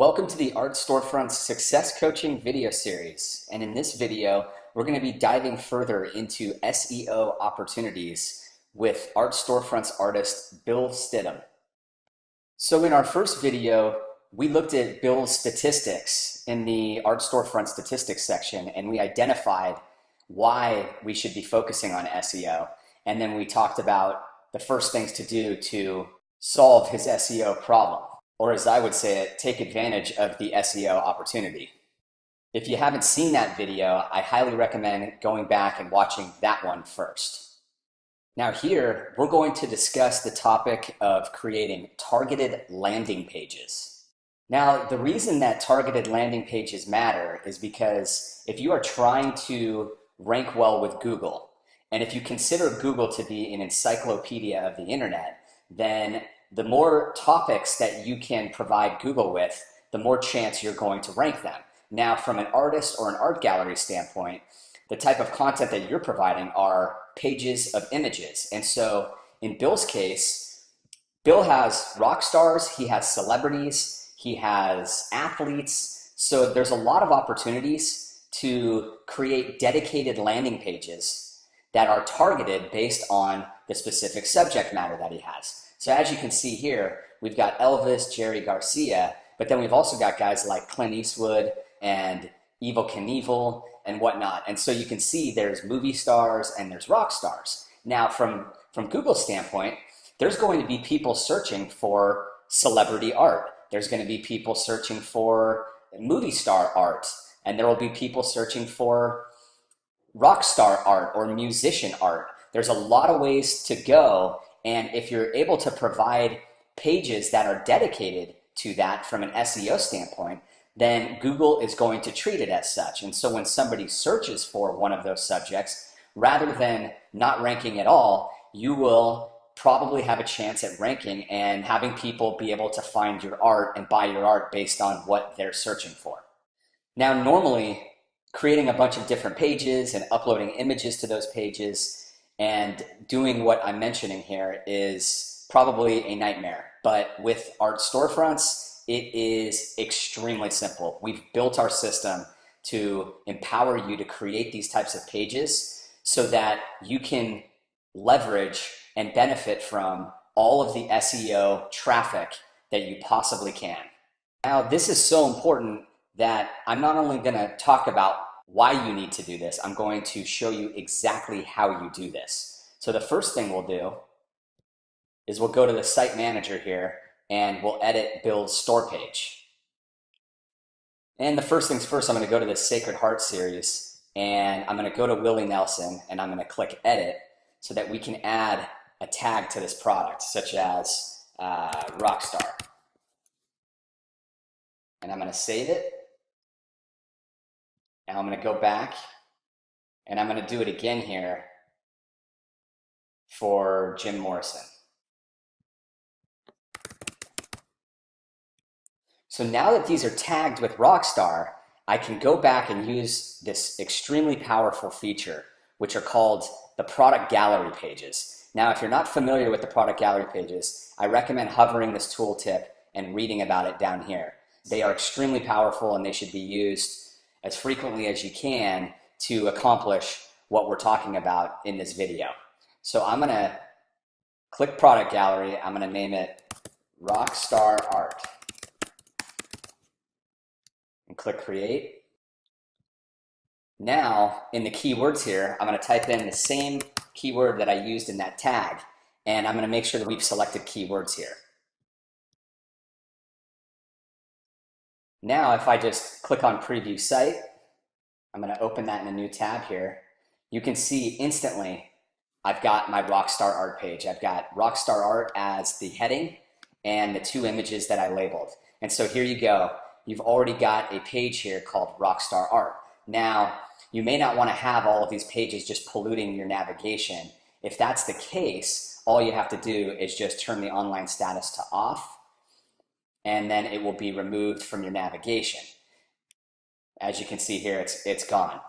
Welcome to the Art Storefronts Success Coaching video series. And in this video, we're going to be diving further into SEO opportunities with Art Storefronts artist Bill Stidham. So in our first video, we looked at Bill's statistics in the Art Storefront statistics section, and we identified why we should be focusing on SEO. And then we talked about the first things to do to solve his SEO problem. Or as I would say it, take advantage of the SEO opportunity. If you haven't seen that video, I highly recommend going back and watching that one first. Now here, we're going to discuss the topic of creating targeted landing pages. Now, the reason that targeted landing pages matter is because if you are trying to rank well with Google, and if you consider Google to be an encyclopedia of the internet, then the more topics that you can provide Google with, the more chance you're going to rank them. Now, from an artist or an art gallery standpoint, the type of content that you're providing are pages of images. And so in Bill's case, Bill has rock stars, he has celebrities, he has athletes. So there's a lot of opportunities to create dedicated landing pages that are targeted based on the specific subject matter that he has. So as you can see here, we've got Elvis, Jerry Garcia, but then we've also got guys like Clint Eastwood and Evel Knievel and whatnot. And so you can see there's movie stars and there's rock stars. Now from Google's standpoint, there's going to be people searching for celebrity art. There's going to be people searching for movie star art. And there will be people searching for rock star art or musician art. There's a lot of ways to go. And if you're able to provide pages that are dedicated to that from an SEO standpoint, then Google is going to treat it as such. And so when somebody searches for one of those subjects, rather than not ranking at all, you will probably have a chance at ranking and having people be able to find your art and buy your art based on what they're searching for. Now, normally, creating a bunch of different pages and uploading images to those pages and doing what I'm mentioning here is probably a nightmare. But with Art Storefronts, it is extremely simple. We've built our system to empower you to create these types of pages so that you can leverage and benefit from all of the SEO traffic that you possibly can. Now, this is so important that I'm not only going to talk about why you need to do this, I'm going to show you exactly how you do this. So the first thing we'll do is we'll go to the site manager here and we'll edit Bill's store page. And the first things first, I'm going to go to the Sacred Heart series and I'm going to go to Willie Nelson and I'm going to click edit so that we can add a tag to this product such as Rockstar. And I'm going to save it. Now I'm going to go back and I'm going to do it again here for Jim Morrison. So now that these are tagged with Rockstar, I can go back and use this extremely powerful feature, which are called the product gallery pages. Now, if you're not familiar with the product gallery pages, I recommend hovering this tooltip and reading about it down here. They are extremely powerful and they should be used as frequently as you can to accomplish what we're talking about in this video. So I'm going to click Product Gallery. I'm going to name it Rockstar Art. And click Create. Now, in the keywords here, I'm going to type in the same keyword that I used in that tag. And I'm going to make sure that we've selected keywords here. Now, if I just click on Preview Site, I'm going to open that in a new tab here. You can see instantly I've got my Rockstar Art page. I've got Rockstar Art as the heading and the two images that I labeled. And so here you go. You've already got a page here called Rockstar Art. Now, you may not want to have all of these pages just polluting your navigation. If that's the case, all you have to do is just turn the online status to off, and then it will be removed from your navigation. As you can see here, it's gone.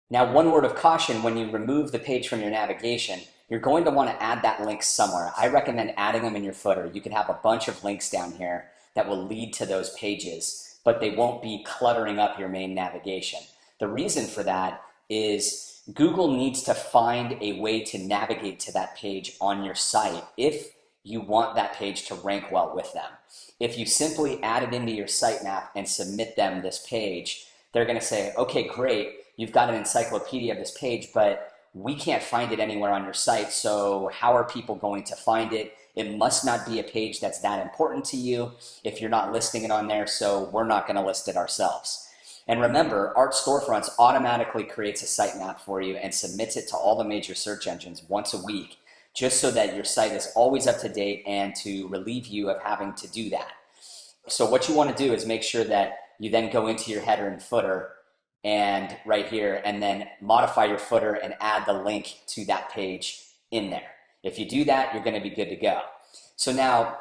Now, one word of caution, when you remove the page from your navigation, you're going to want to add that link somewhere. I recommend adding them in your footer. You can have a bunch of links down here that will lead to those pages, but they won't be cluttering up your main navigation. The reason for that is Google needs to find a way to navigate to that page on your site if you want that page to rank well with them. If you simply add it into your sitemap and submit them this page, they're going to say, okay, great, you've got an encyclopedia of this page, but we can't find it anywhere on your site, so how are people going to find it? It must not be a page that's that important to you if you're not listing it on there, so we're not going to list it ourselves. And remember, Art Storefronts automatically creates a sitemap for you and submits it to all the major search engines once a week, just so that your site is always up to date and to relieve you of having to do that. So what you want to do is make sure that you then go into your header and footer and right here, and then modify your footer and add the link to that page in there. If you do that, you're going to be good to go. So now,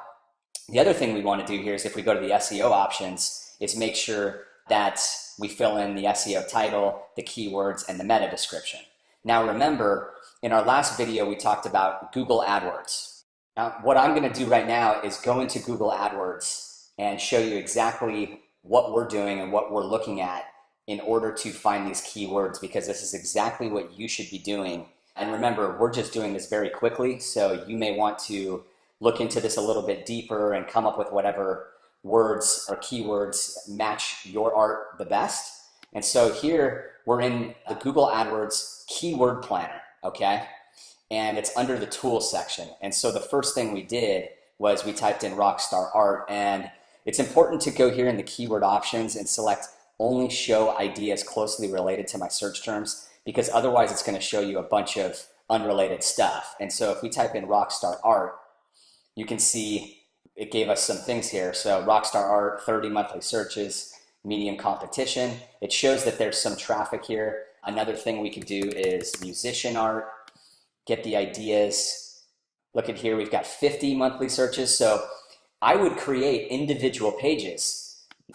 the other thing we want to do here is if we go to the SEO options, is make sure that we fill in the SEO title, the keywords, and the meta description. Now remember, in our last video, we talked about Google AdWords. Now, what I'm going to do right now is go into Google AdWords and show you exactly what we're doing and what we're looking at in order to find these keywords, because this is exactly what you should be doing. And remember, we're just doing this very quickly, so you may want to look into this a little bit deeper and come up with whatever words or keywords match your art the best. And so here we're in the Google AdWords keyword planner, okay? And it's under the tools section. And so the first thing we did was we typed in Rockstar Art, and it's important to go here in the keyword options and select only show ideas closely related to my search terms, because otherwise it's going to show you a bunch of unrelated stuff. And so if we type in Rockstar Art, you can see it gave us some things here. So Rockstar Art, 30 monthly searches, medium competition. It shows that there's some traffic here. Another thing we could do is musician art, get the ideas. Look at here, we've got 50 monthly searches. So I would create individual pages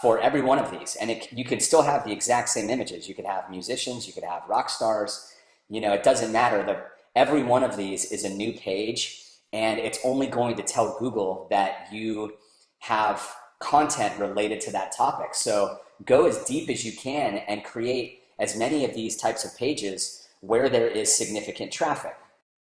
for every one of these, and you can still have the exact same images. You could have musicians, you could have rock stars, it doesn't matter. Every one of these is a new page, and it's only going to tell Google that you have content related to that topic. So go as deep as you can and create as many of these types of pages where there is significant traffic.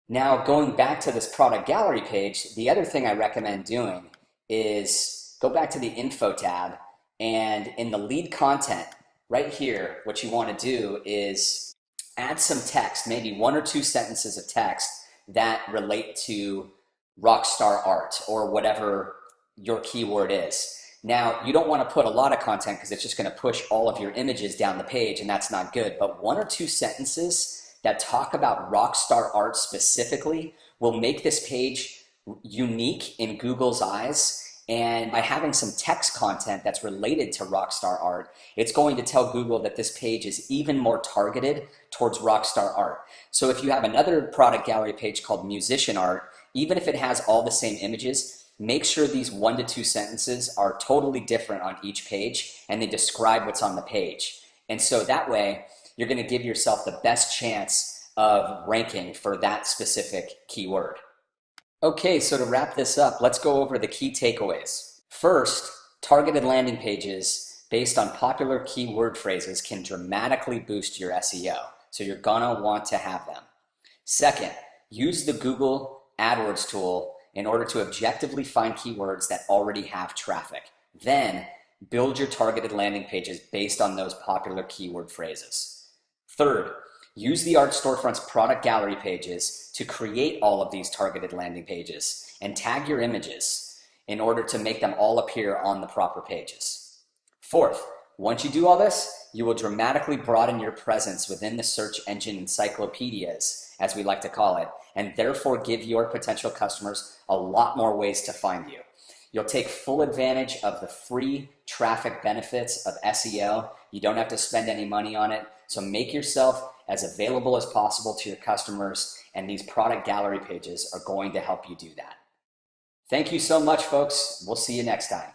Now, going back to this product gallery page, the other thing I recommend doing is go back to the info tab, and in the lead content right here, what you want to do is add some text, maybe 1 or 2 sentences of text that relate to Rockstar Art or whatever your keyword is. Now, you don't want to put a lot of content because it's just going to push all of your images down the page, and that's not good. But 1 or 2 sentences that talk about Rockstar Art specifically will make this page unique in Google's eyes. And by having some text content that's related to Rockstar Art, it's going to tell Google that this page is even more targeted towards Rockstar Art. So if you have another product gallery page called Musician Art, even if it has all the same images, make sure these 1 to 2 sentences are totally different on each page and they describe what's on the page. And so that way, you're going to give yourself the best chance of ranking for that specific keyword. Okay, so to wrap this up, let's go over the key takeaways. First, targeted landing pages based on popular keyword phrases can dramatically boost your SEO, so you're gonna want to have them. Second, use the Google AdWords tool in order to objectively find keywords that already have traffic. Then, build your targeted landing pages based on those popular keyword phrases. Third, use the Art Storefronts product gallery pages to create all of these targeted landing pages and tag your images in order to make them all appear on the proper pages. Fourth, once you do all this, you will dramatically broaden your presence within the search engine encyclopedias, as we like to call it, and therefore give your potential customers a lot more ways to find you. You'll take full advantage of the free traffic benefits of SEO. You don't have to spend any money on it, so make yourself as available as possible to your customers, and these product gallery pages are going to help you do that. Thank you so much, folks. We'll see you next time.